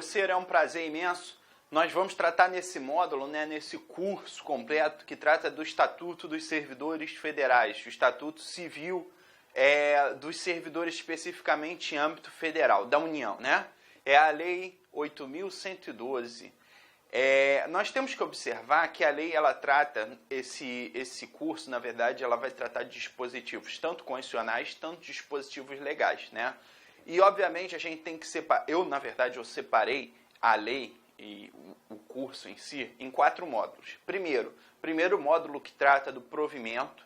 Grosseiro, é um prazer imenso. Nós vamos tratar nesse módulo, nesse curso completo, que trata do Estatuto dos Servidores Federais, o Estatuto Civil dos Servidores especificamente em âmbito federal, da União, né? É a Lei 8.112. Nós temos que observar que a lei, ela trata, esse curso, na verdade, ela vai tratar de dispositivos tanto constitucionais, tanto dispositivos legais, né? E, obviamente, a gente tem que separar, eu separei a lei e o curso em si em 4 módulos. Primeiro módulo que trata do provimento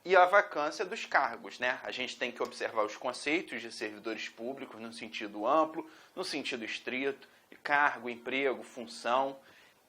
e a vacância dos cargos, né? A gente tem que observar os conceitos de servidores públicos no sentido amplo, no sentido estrito, cargo, emprego, função.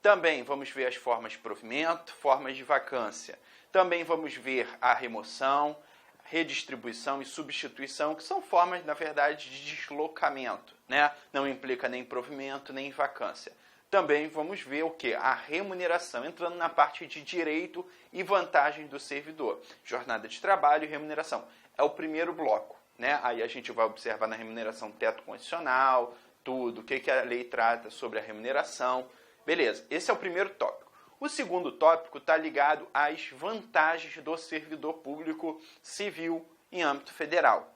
Também vamos ver as formas de provimento, formas de vacância. Também vamos ver a remoção, redistribuição e substituição, que são formas, na verdade, de deslocamento, né? Não implica nem provimento, nem vacância. Também vamos ver o que? A remuneração, entrando na parte de direito e vantagens do servidor. Jornada de trabalho e remuneração. É o primeiro bloco, né? Aí a gente vai observar na remuneração teto condicional, tudo, o que a lei trata sobre a remuneração. Beleza, esse é o primeiro tópico. O segundo tópico está ligado às vantagens do servidor público civil em âmbito federal.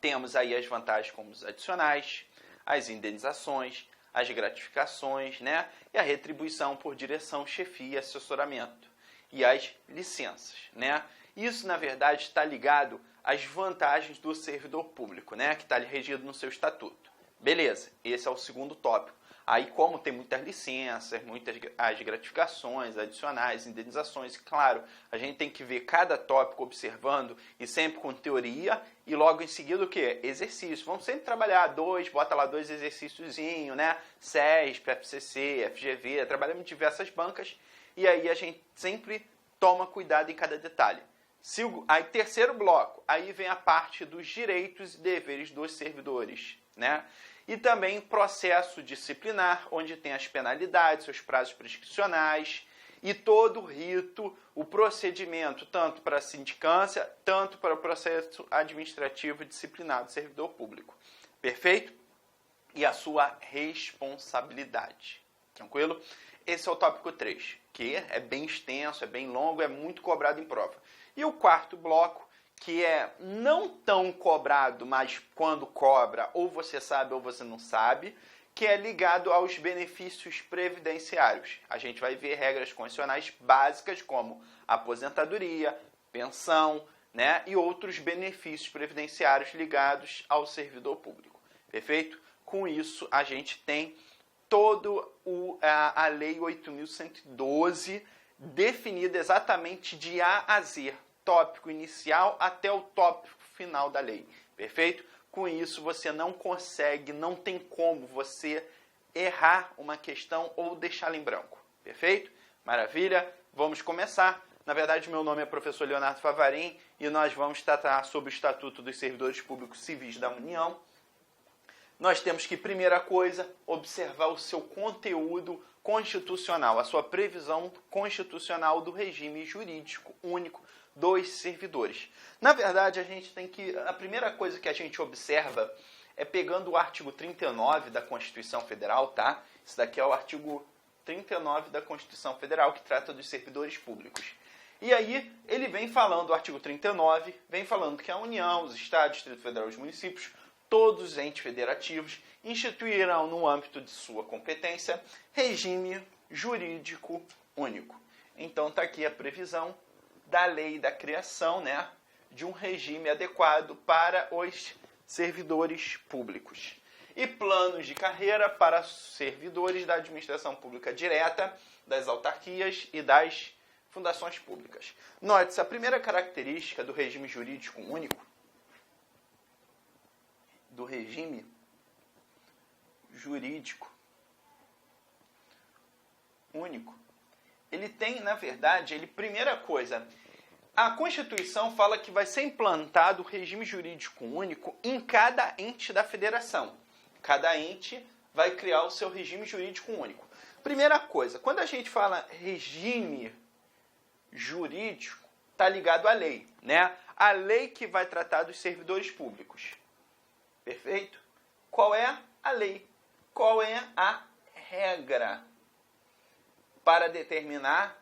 Temos aí as vantagens como os adicionais, as indenizações, as gratificações, né? E a retribuição por direção, chefia e assessoramento. E as licenças, né? Isso, na verdade, está ligado às vantagens do servidor público, né? Que está regido no seu estatuto. Beleza, esse é o segundo tópico. Aí, como tem muitas licenças, as gratificações, adicionais, indenizações, claro, a gente tem que ver cada tópico observando e sempre com teoria e logo em seguida o quê? Exercício. Vamos sempre trabalhar bota lá 2 exercíciozinhos, né? SESP, FCC, FGV, trabalhamos em diversas bancas e aí a gente sempre toma cuidado em cada detalhe. Aí, terceiro bloco, aí vem a parte dos direitos e deveres dos servidores, né? E também processo disciplinar, onde tem as penalidades, seus prazos prescricionais e todo o rito, o procedimento, tanto para a sindicância, tanto para o processo administrativo disciplinar do servidor público. Perfeito? E a sua responsabilidade. Tranquilo? Esse é o tópico 3, que é bem extenso, é bem longo, é muito cobrado em prova. E o quarto bloco, que é não tão cobrado, mas quando cobra, ou você sabe ou você não sabe, que é ligado aos benefícios previdenciários. A gente vai ver regras constitucionais básicas como aposentadoria, pensão, né, e outros benefícios previdenciários ligados ao servidor público. Perfeito? Com isso, a gente tem toda a Lei 8.112 definida exatamente de A a Z, tópico inicial até o tópico final da lei. Perfeito? Com isso, você não consegue, não tem como você errar uma questão ou deixá-la em branco. Perfeito? Maravilha? Vamos começar. Na verdade, meu nome é professor Leonardo Favarin e nós vamos tratar sobre o Estatuto dos Servidores Públicos Civis da União. Nós temos que, primeira coisa, observar o seu conteúdo constitucional, a sua previsão constitucional do regime jurídico único dos servidores. Na verdade, a primeira coisa que a gente observa é pegando o artigo 39 da Constituição Federal, tá? Esse daqui é o artigo 39 da Constituição Federal, que trata dos servidores públicos. E aí, ele vem falando, o artigo 39, vem falando que a União, os Estados, Distrito Federal e os municípios, todos os entes federativos, instituirão, no âmbito de sua competência, regime jurídico único. Então, está aqui a previsão da lei da criação, né, de um regime adequado para os servidores públicos. E planos de carreira para servidores da administração pública direta, das autarquias e das fundações públicas. Note-se, a primeira característica do regime jurídico único, do regime jurídico único, ele tem, na verdade, primeira coisa, a Constituição fala que vai ser implantado o regime jurídico único em cada ente da federação. Cada ente vai criar o seu regime jurídico único. Primeira coisa, quando a gente fala regime jurídico, está ligado à lei, né? A lei que vai tratar dos servidores públicos. Perfeito? Qual é a lei? qual é a regra para determinar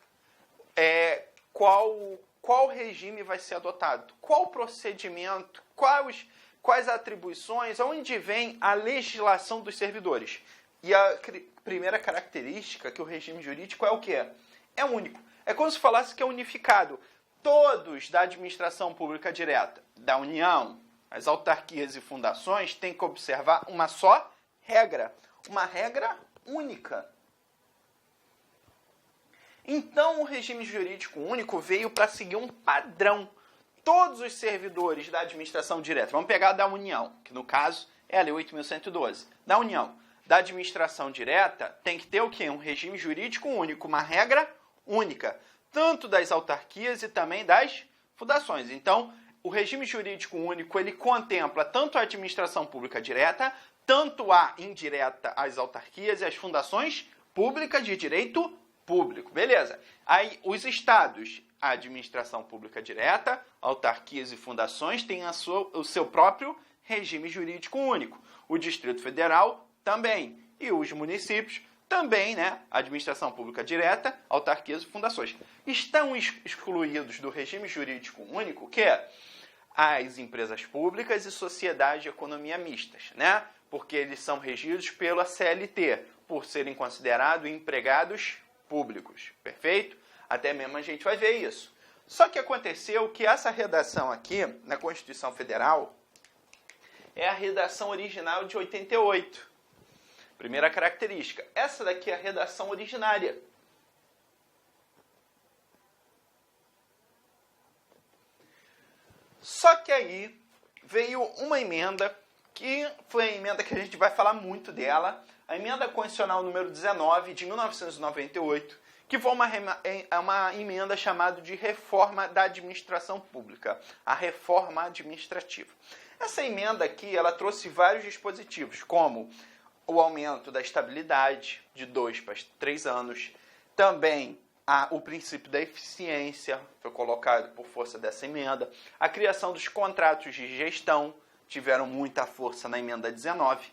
qual regime vai ser adotado, qual procedimento, quais atribuições, onde vem a legislação dos servidores. E a primeira característica que o regime jurídico é o quê? É único. É como se falasse que é unificado. Todos da administração pública direta, da União, as autarquias e fundações têm que observar uma só regra, uma regra única. Então, o regime jurídico único veio para seguir um padrão. Todos os servidores da administração direta, vamos pegar da União, que no caso é a Lei 8.112, da União, da administração direta, tem que ter o quê? Um regime jurídico único, uma regra única, tanto das autarquias e também das fundações. Então, o regime jurídico único, ele contempla tanto a administração pública direta, tanto a indireta, as autarquias e as fundações públicas de direito público. Beleza. Aí, os estados, a administração pública direta, autarquias e fundações têm o seu próprio regime jurídico único. O Distrito Federal também. E os municípios também, né? Administração pública direta, autarquias e fundações. Estão excluídos do regime jurídico único que é as empresas públicas e sociedades de economia mistas, né? Porque eles são regidos pela CLT, por serem considerados empregados públicos. Perfeito? Até mesmo a gente vai ver isso. Só que aconteceu que essa redação aqui, na Constituição Federal, é a redação original de 88. Primeira característica. Essa daqui é a redação originária. Só que aí veio uma emenda, que foi a emenda que a gente vai falar muito dela, a Emenda Constitucional número 19, de 1998, que foi uma emenda chamada de Reforma da Administração Pública, a Reforma Administrativa. Essa emenda aqui, ela trouxe vários dispositivos, como o aumento da estabilidade de 2 para 3 anos, também o princípio da eficiência foi colocado por força dessa emenda, a criação dos contratos de gestão tiveram muita força na emenda 19,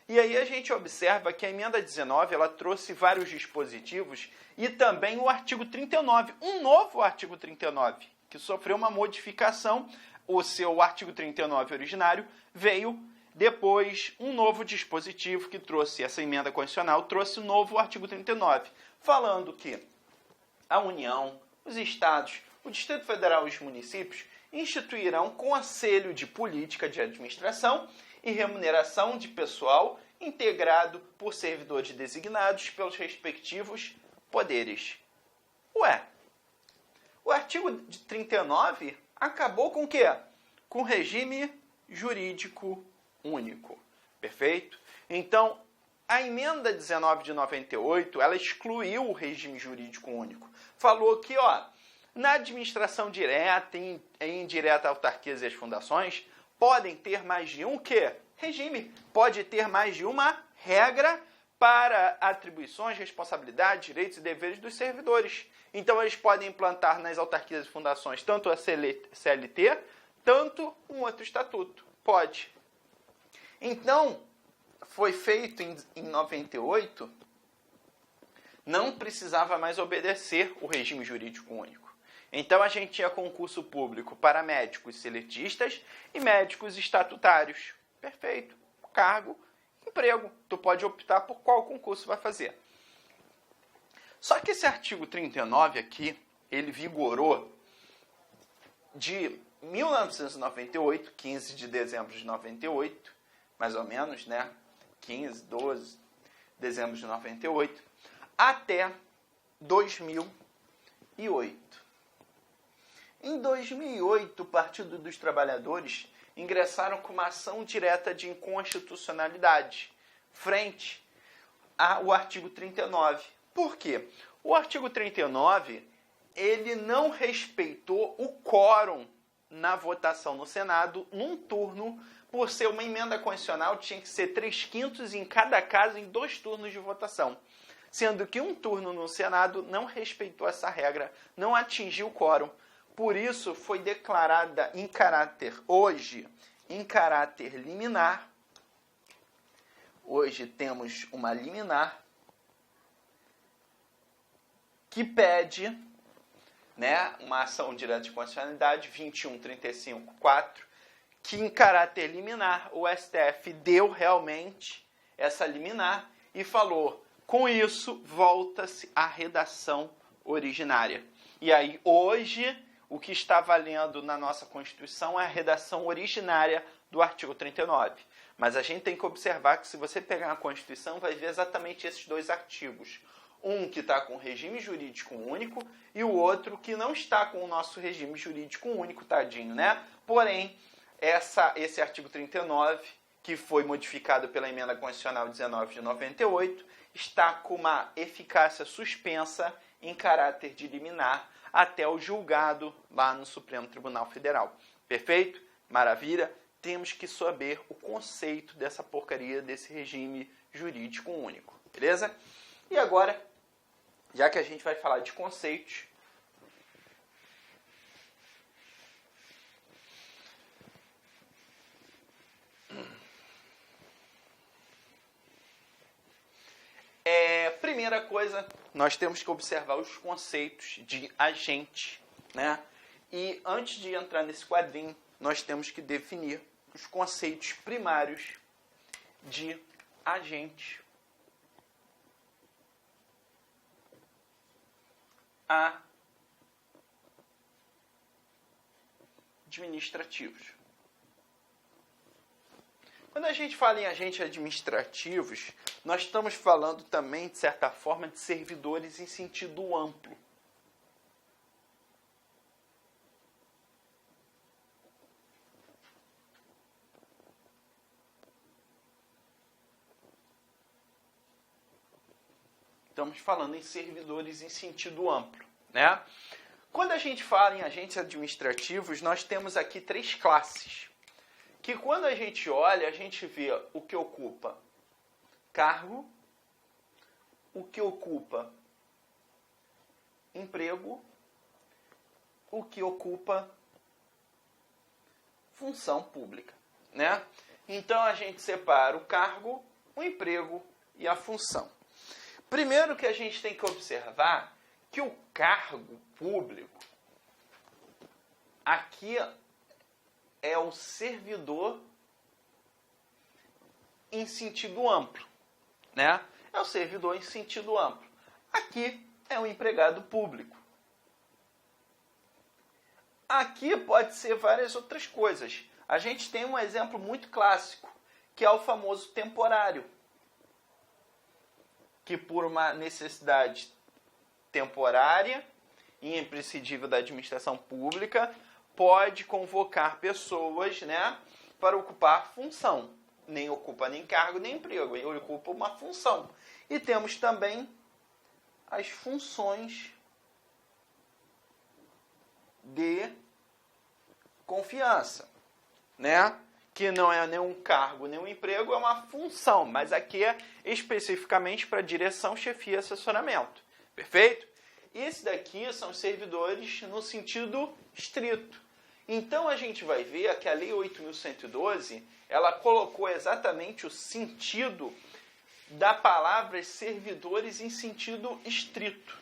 e aí a gente observa que a emenda 19 ela trouxe vários dispositivos e também o artigo 39, um novo artigo 39, que sofreu uma modificação. O seu artigo 39 originário veio depois um novo dispositivo que trouxe essa emenda constitucional, trouxe o novo artigo 39, falando que a União, os estados, o Distrito Federal e os municípios instituirão conselho de política de administração e remuneração de pessoal integrado por servidores designados pelos respectivos poderes. Ué, o artigo 39 acabou com o quê? Com regime jurídico único. Perfeito? Então, a emenda 19 de 98, ela excluiu o regime jurídico único. Falou que, na administração direta e indireta, autarquias e as fundações podem ter mais de um regime. Pode ter mais de uma regra para atribuições, responsabilidades, direitos e deveres dos servidores. Então, eles podem implantar nas autarquias e fundações tanto a CLT, tanto um outro estatuto. Pode. Então, foi feito em 98, não precisava mais obedecer o regime jurídico único. Então, a gente tinha concurso público para médicos seletistas e médicos estatutários. Perfeito. Cargo, emprego. Tu pode optar por qual concurso vai fazer. Só que esse artigo 39 aqui, ele vigorou de 1998, 15 de dezembro de 98, mais ou menos, né? 15, 12 de dezembro de 98, até 2008. Em 2008, o Partido dos Trabalhadores ingressaram com uma ação direta de inconstitucionalidade frente ao artigo 39. Por quê? O artigo 39, ele não respeitou o quórum na votação no Senado num turno. Por ser uma emenda constitucional, tinha que ser 3/5 em cada caso em 2 turnos de votação. Sendo que um turno no Senado não respeitou essa regra, não atingiu o quórum. Por isso, foi declarada em caráter liminar hoje temos uma liminar que pede, né, uma ação direta de constitucionalidade 21.35.4, que em caráter liminar o STF deu realmente essa liminar e falou, com isso volta-se à redação originária. E aí hoje o que está valendo na nossa Constituição é a redação originária do artigo 39. Mas a gente tem que observar que se você pegar a Constituição vai ver exatamente esses dois artigos. Um que está com regime jurídico único e o outro que não está com o nosso regime jurídico único, tadinho, né? Porém, esse artigo 39, que foi modificado pela Emenda Constitucional 19 de 98, está com uma eficácia suspensa em caráter de liminar até o julgado lá no Supremo Tribunal Federal. Perfeito? Maravilha? Temos que saber o conceito dessa porcaria, desse regime jurídico único. Beleza? E agora, já que a gente vai falar de conceitos, primeira coisa, nós temos que observar os conceitos de agente, né? E antes de entrar nesse quadrinho, nós temos que definir os conceitos primários de agente administrativos. Quando a gente fala em agentes administrativos, nós estamos falando também, de certa forma, de servidores em sentido amplo. Estamos falando em servidores em sentido amplo, né? Quando a gente fala em agentes administrativos, nós temos aqui três classes. Que quando a gente olha, a gente vê o que ocupa cargo, o que ocupa emprego, o que ocupa função pública, né? Então a gente separa o cargo, o emprego e a função. Primeiro que a gente tem que observar que o cargo público aqui é o servidor em sentido amplo, né? É o servidor em sentido amplo. Aqui é o empregado público. Aqui pode ser várias outras coisas. A gente tem um exemplo muito clássico, que é o famoso temporário, que por uma necessidade temporária e imprescindível da administração pública, pode convocar pessoas, né, para ocupar função. Nem ocupa nem cargo, nem emprego, ele ocupa uma função. E temos também as funções de confiança, né? Que não é nem um cargo, nem um emprego, é uma função, mas aqui é especificamente para direção, chefia e assessoramento. Perfeito? Esse daqui são os servidores no sentido estrito. Então a gente vai ver que a Lei 8.112, ela colocou exatamente o sentido da palavra servidores em sentido estrito.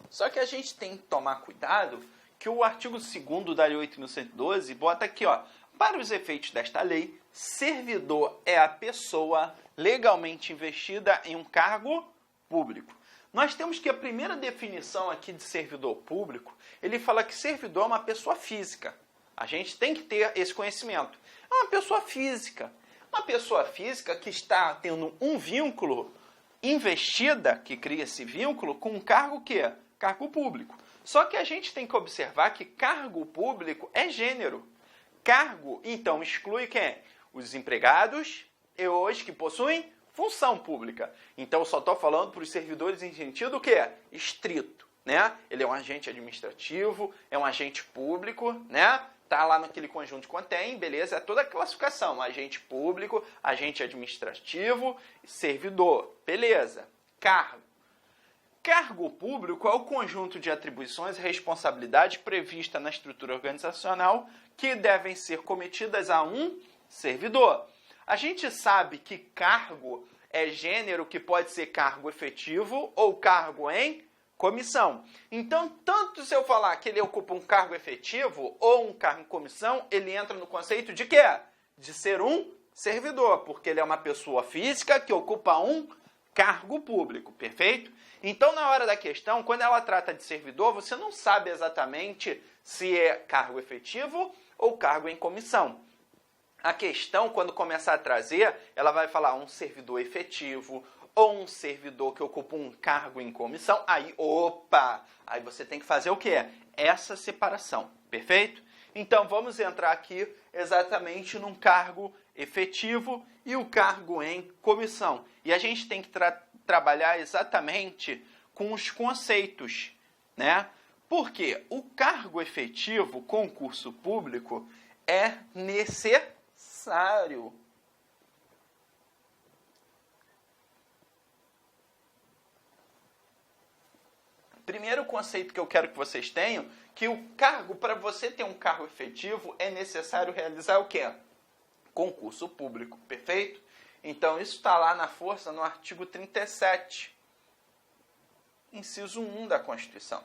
Só que a gente tem que tomar cuidado que o artigo 2º da Lei 8.112 bota aqui, ó, para os efeitos desta lei, servidor é a pessoa legalmente investida em um cargo público. Nós temos que a primeira definição aqui de servidor público, ele fala que servidor é uma pessoa física. A gente tem que ter esse conhecimento. É uma pessoa física. Uma pessoa física que está tendo um vínculo investida, que cria esse vínculo, com um cargo que é cargo público. Só que a gente tem que observar que cargo público é gênero. Cargo, então, exclui quem? Os empregados e os que possuem função pública. Então, eu só estou falando para os servidores em sentido o quê? Estrito, né? Ele é um agente administrativo, é um agente público, né? Tá lá naquele conjunto que contém, beleza? É toda a classificação. Agente público, agente administrativo, servidor. Beleza. Cargo. Cargo público é o conjunto de atribuições e responsabilidades prevista na estrutura organizacional que devem ser cometidas a um servidor. A gente sabe que cargo é gênero que pode ser cargo efetivo ou cargo em comissão. Então, tanto se eu falar que ele ocupa um cargo efetivo ou um cargo em comissão, ele entra no conceito de quê? De ser um servidor, porque ele é uma pessoa física que ocupa um cargo público, perfeito? Então, na hora da questão, quando ela trata de servidor, você não sabe exatamente se é cargo efetivo ou cargo em comissão. A questão, quando começar a trazer, ela vai falar um servidor efetivo ou um servidor que ocupa um cargo em comissão. Aí, opa! Aí você tem que fazer o quê? Essa separação, perfeito? Então, vamos entrar aqui exatamente num cargo efetivo e o cargo em comissão. E a gente tem que trabalhar exatamente com os conceitos, né? Porque o cargo efetivo, concurso público, é necessário. Primeiro conceito que eu quero que vocês tenham, que o cargo, para você ter um cargo efetivo, é necessário realizar o quê? Concurso público, perfeito? Então, isso está lá na força no artigo 37, inciso 1 da Constituição,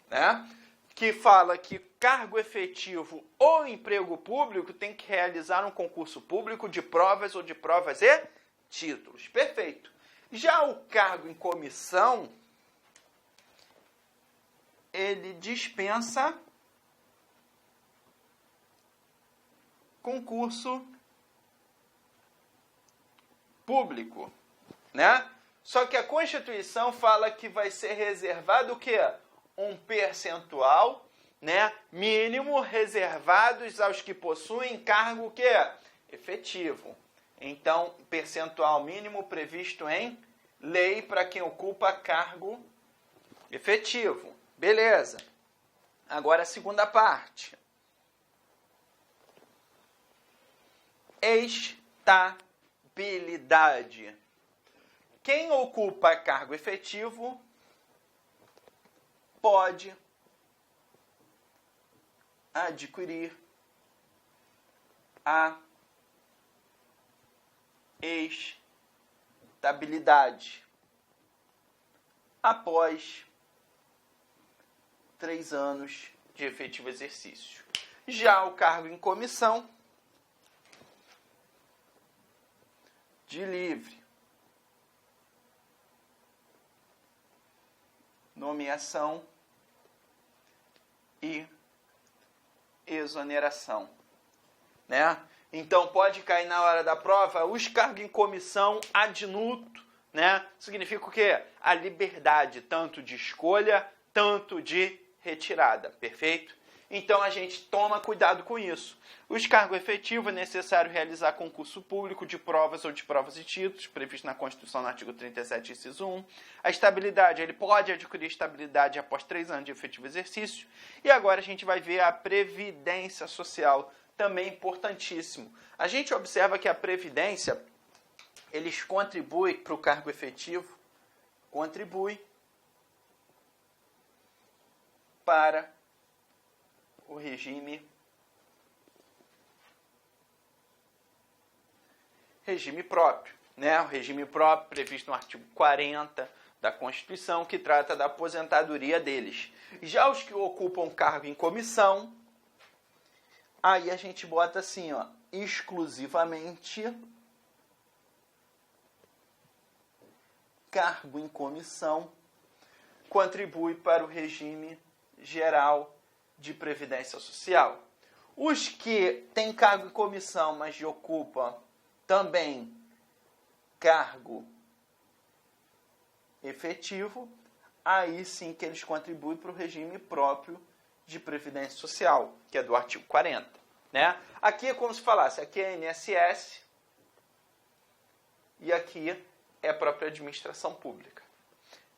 né? Que fala que cargo efetivo ou emprego público tem que realizar um concurso público de provas ou de provas e títulos, perfeito? Já o cargo em comissão, ele dispensa concurso público, né? Só que a Constituição fala que vai ser reservado o quê? Um percentual, né, mínimo reservados aos que possuem cargo o quê? Efetivo. Então, percentual mínimo previsto em lei para quem ocupa cargo efetivo. Beleza. Agora a segunda parte. Estabilidade. Quem ocupa cargo efetivo pode adquirir a estabilidade após 3 anos de efetivo exercício. Já o cargo em comissão, de livre nomeação e exoneração, né? Então, pode cair na hora da prova os cargos em comissão ad nutum, né? Significa o quê? A liberdade, tanto de escolha, tanto de retirada, perfeito? Então, a gente toma cuidado com isso. Os cargos efetivos é necessário realizar concurso público de provas ou de provas e títulos, previsto na Constituição no artigo 37, inciso 1. A estabilidade, ele pode adquirir estabilidade após 3 anos de efetivo exercício. E agora a gente vai ver a previdência social, também importantíssimo. A gente observa que a previdência, eles contribuem para o cargo efetivo, contribui para o regime próprio, né? O regime próprio previsto no artigo 40 da Constituição, que trata da aposentadoria deles. Já os que ocupam cargo em comissão, aí a gente bota assim, ó, exclusivamente cargo em comissão contribui para o regime geral de previdência social. Os que têm cargo em comissão, mas ocupam também cargo efetivo, aí sim que eles contribuem para o regime próprio de previdência social, que é do artigo 40. Né? Aqui é como se falasse, aqui é INSS e aqui é a própria administração pública.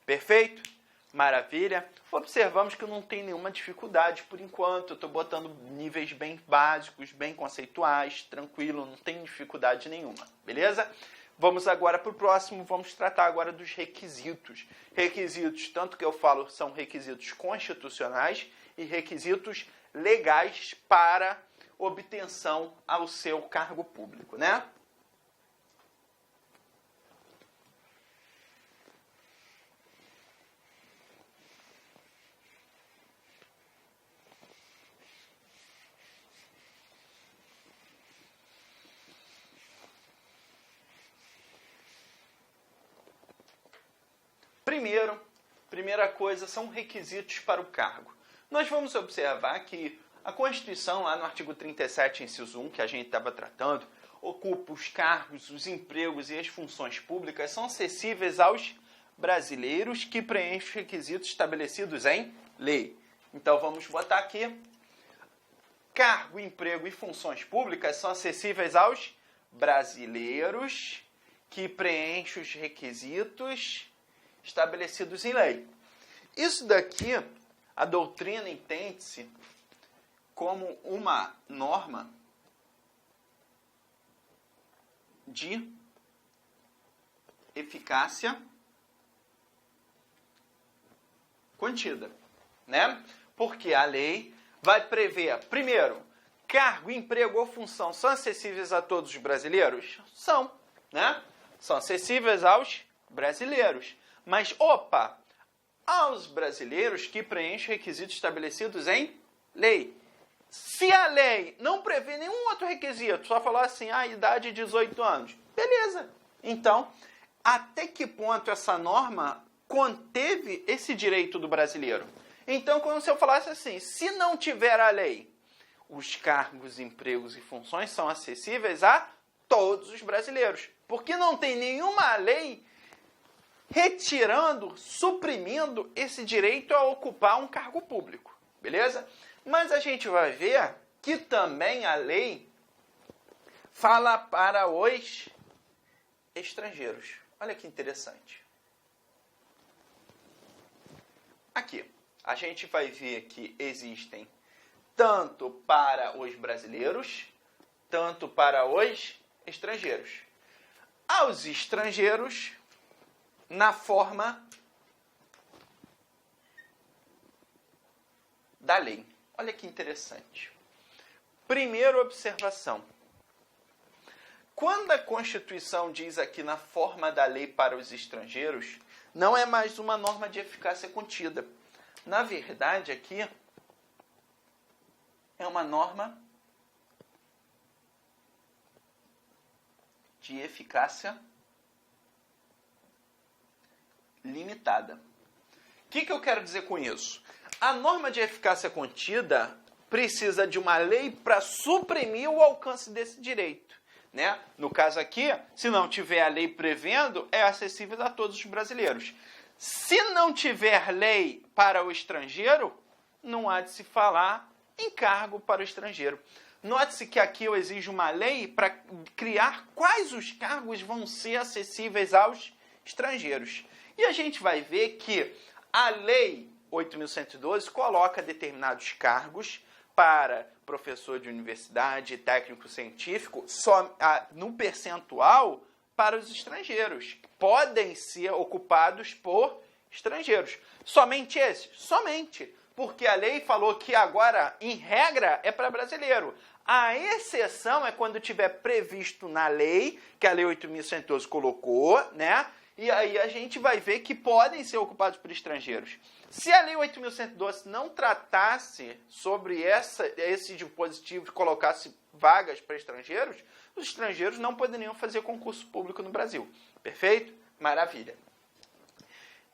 Perfeito? Maravilha. Observamos que não tem nenhuma dificuldade por enquanto. Eu estou botando níveis bem básicos, bem conceituais, tranquilo, não tem dificuldade nenhuma. Beleza? Vamos agora para o próximo, vamos tratar agora dos requisitos. Requisitos, tanto que eu falo, são requisitos constitucionais e requisitos legais para obtenção ao seu cargo público, né? Primeira coisa são requisitos para o cargo. Nós vamos observar que a Constituição, lá no artigo 37, inciso 1, que a gente estava tratando, ocupa os cargos, os empregos e as funções públicas são acessíveis aos brasileiros que preenchem os requisitos estabelecidos em lei. Então, vamos botar aqui: cargo, emprego e funções públicas são acessíveis aos brasileiros que preenchem os requisitos estabelecidos em lei. Isso daqui, a doutrina entende-se como uma norma de eficácia contida, né? Porque a lei vai prever, primeiro, cargo, emprego ou função são acessíveis a todos os brasileiros? São, né? São acessíveis aos brasileiros. Mas, aos brasileiros que preenchem requisitos estabelecidos em lei. Se a lei não prevê nenhum outro requisito, só falou assim, idade de 18 anos, beleza. Então, até que ponto essa norma conteve esse direito do brasileiro? Então, quando eu falasse assim, se não tiver a lei, os cargos, empregos e funções são acessíveis a todos os brasileiros. Porque não tem nenhuma lei retirando, suprimindo esse direito a ocupar um cargo público. Beleza? Mas a gente vai ver que também a lei fala para os estrangeiros. Olha que interessante. Aqui, a gente vai ver que existem tanto para os brasileiros, tanto para os estrangeiros. Aos estrangeiros, na forma da lei. Olha que interessante. Primeira observação. Quando a Constituição diz aqui na forma da lei para os estrangeiros, não é mais uma norma de eficácia contida. Na verdade, aqui é uma norma de eficácia limitada. O que eu quero dizer com isso? A norma de eficácia contida precisa de uma lei para suprimir o alcance desse direito, né? No caso aqui, se não tiver a lei prevendo, é acessível a todos os brasileiros. Se não tiver lei para o estrangeiro, não há de se falar em cargo para o estrangeiro. Note-se que aqui eu exijo uma lei para criar quais os cargos vão ser acessíveis aos estrangeiros. E a gente vai ver que a lei 8.112 coloca determinados cargos para professor de universidade, técnico científico, só no percentual para os estrangeiros. Podem ser ocupados por estrangeiros. Somente esses? Somente. Porque a lei falou que agora, em regra, é para brasileiro. A exceção é quando tiver previsto na lei, que a lei 8.112 colocou, né? E aí a gente vai ver que podem ser ocupados por estrangeiros. Se a lei 8.112 não tratasse sobre esse dispositivo e colocasse vagas para estrangeiros, os estrangeiros não poderiam fazer concurso público no Brasil. Perfeito? Maravilha.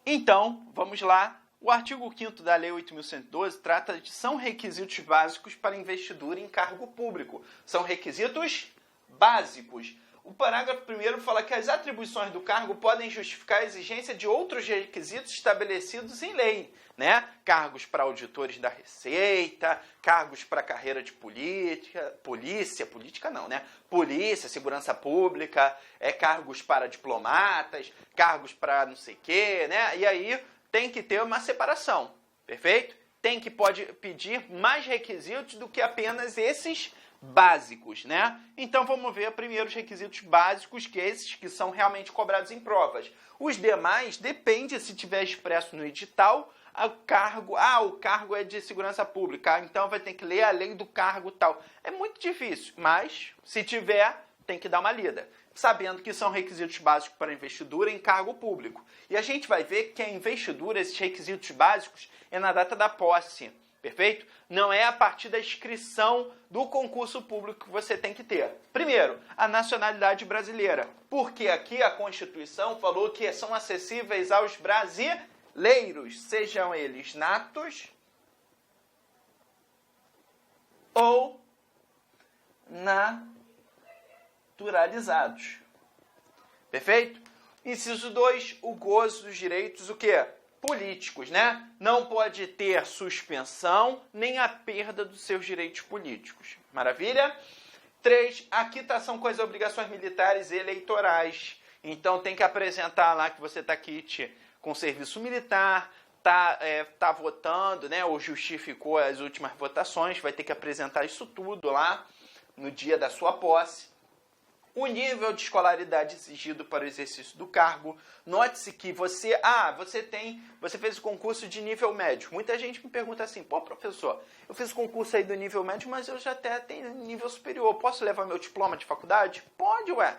Então, vamos lá. O artigo 5º da Lei 8.112 trata de são requisitos básicos para investidura em cargo público. São requisitos básicos. O parágrafo 1º fala que as atribuições do cargo podem justificar a exigência de outros requisitos estabelecidos em lei, né? Cargos para auditores da Receita, cargos para carreira de polícia não, né? Polícia, segurança pública, cargos para diplomatas, cargos para não sei o quê, né? E aí tem que ter uma separação, perfeito? Pode pedir mais requisitos do que apenas esses básicos, né? Então vamos ver primeiro os requisitos básicos, que esses que são realmente cobrados em provas. Os demais depende se tiver expresso no edital o cargo é de segurança pública, então vai ter que ler a lei do cargo tal. É muito difícil, mas se tiver, tem que dar uma lida, sabendo que são requisitos básicos para investidura em cargo público. E a gente vai ver que a investidura, esses requisitos básicos, é na data da posse. Perfeito? Não é a partir da inscrição do concurso público que você tem que ter. Primeiro, a nacionalidade brasileira. Porque aqui a Constituição falou que são acessíveis aos brasileiros, sejam eles natos ou naturalizados. Perfeito? Inciso 2, o gozo dos direitos, o quê? Políticos, né? Não pode ter suspensão nem a perda dos seus direitos políticos. Maravilha? 3, a quitação com as obrigações militares e eleitorais. Então tem que apresentar lá que você está quite com serviço militar, tá votando, né? Ou justificou as últimas votações, vai ter que apresentar isso tudo lá no dia da sua posse. O nível de escolaridade exigido para o exercício do cargo. Note-se que você fez o concurso de nível médio. Muita gente me pergunta assim, pô, professor, eu fiz o concurso aí do nível médio, mas eu já até tenho nível superior. Posso levar meu diploma de faculdade? Pode, ué.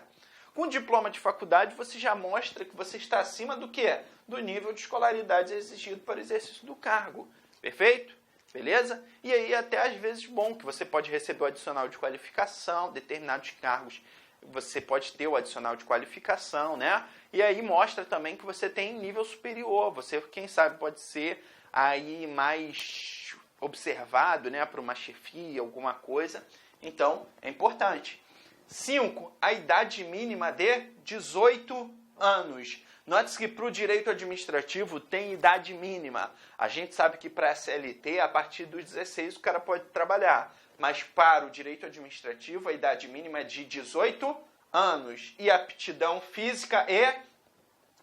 Com diploma de faculdade, você já mostra que você está acima do quê? Do nível de escolaridade exigido para o exercício do cargo. Perfeito? Beleza? E aí, até às vezes, bom, que você pode receber o adicional de qualificação, determinados cargos você pode ter o adicional de qualificação, né? E aí mostra também que você tem nível superior. Você, quem sabe, pode ser aí mais observado, né? Para uma chefia, alguma coisa. Então, é importante. 5, a idade mínima de 18 anos. Note-se que para o direito administrativo tem idade mínima. A gente sabe que para a CLT, a partir dos 16, o cara pode trabalhar. Mas para o direito administrativo, a idade mínima é de 18 anos. E aptidão física e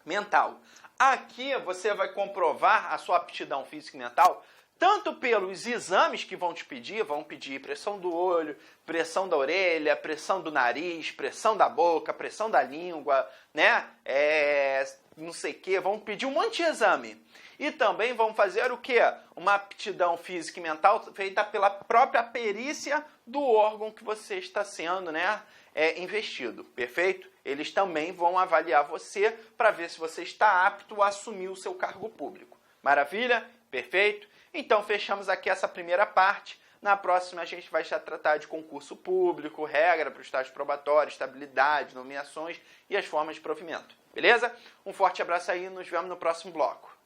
mental. Aqui você vai comprovar a sua aptidão física e mental tanto pelos exames que vão pedir pressão do olho, pressão da orelha, pressão do nariz, pressão da boca, pressão da língua, né? Não sei o que, vão pedir um monte de exame. E também vão fazer o quê? Uma aptidão física e mental feita pela própria perícia do órgão que você está sendo, né, investido. Perfeito? Eles também vão avaliar você para ver se você está apto a assumir o seu cargo público. Maravilha? Perfeito? Então, fechamos aqui essa primeira parte. Na próxima, a gente vai já tratar de concurso público, regra para o estágio probatório, estabilidade, nomeações e as formas de provimento. Beleza? Um forte abraço aí e nos vemos no próximo bloco.